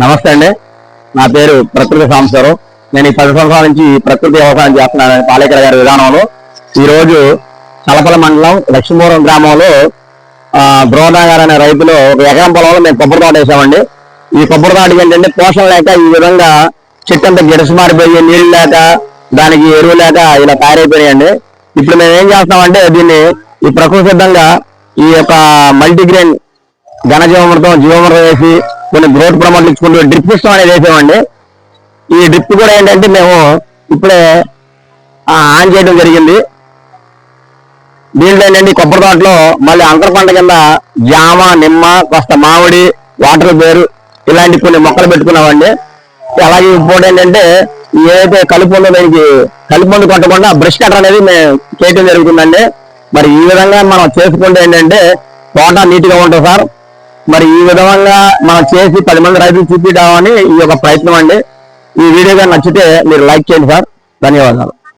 నమస్తే అండి. నా పేరు ప్రకృతి సాంబశివరావు. నేను ఈ 10 సంవత్సరాల నుంచి ప్రకృతి వ్యవసాయం చేస్తున్నాను పాలేకర్ గారి విధానంలో. ఈరోజు చలపల మండలం లక్ష్మీపురం గ్రామంలో బ్రోనా గారు అనే రైతులు 1 ఎకరం పొలంలో మేము కొబ్బరి తోట వేసామండి. ఈ కొబ్బరి తోటకి ఏంటంటే పోషణ లేక ఈ విధంగా చెట్టు అంతా గిడస మారిపోయి నీళ్లు లేక దానికి ఎరువు లేక ఇలా తయారైపోయాయండి. ఇప్పుడు మేము ఏం చేస్తామంటే దీన్ని ఈ ప్రకృతి సిద్ధంగా ఈ యొక్క మల్టీగ్రెయిన్ ఘనజీవామృతం జీవామృతం వేసి కొన్ని గ్రోత్ ప్రమోట్లు ఇచ్చుకుంటూ డ్రిప్ సిస్టమ్ అనేది వేసామండి. ఈ డ్రిప్ కూడా ఏంటంటే మేము ఇప్పుడే ఆన్ చేయడం జరిగింది. దీంట్లో ఏంటంటే కొబ్బరి తోటలో మళ్ళీ అంతర పంట కింద జామ, నిమ్మ, కాస్త మామిడి, వాటర్ బేరు ఇలాంటి కొన్ని మొక్కలు పెట్టుకున్నామండి. అలాగే ఇంకోటి ఏంటంటే ఏదైతే కలుపు ఉందో దానికి కలుపు మందు కొట్టకుండా బ్రష్ కటర్ అనేది మేము చేయడం జరుగుతుందండి. మరి ఈ విధంగా మనం చేసుకుంటే ఏంటంటే తోట నీట్గా ఉంటుంది సార్. మరి ఈ విధంగా మనం చేసి 10 మంది రైతులు చూపించామని ఈ యొక్క ప్రయత్నం అండి. ఈ వీడియో నచ్చితే మీరు లైక్ చేయండి సార్. ధన్యవాదాలు.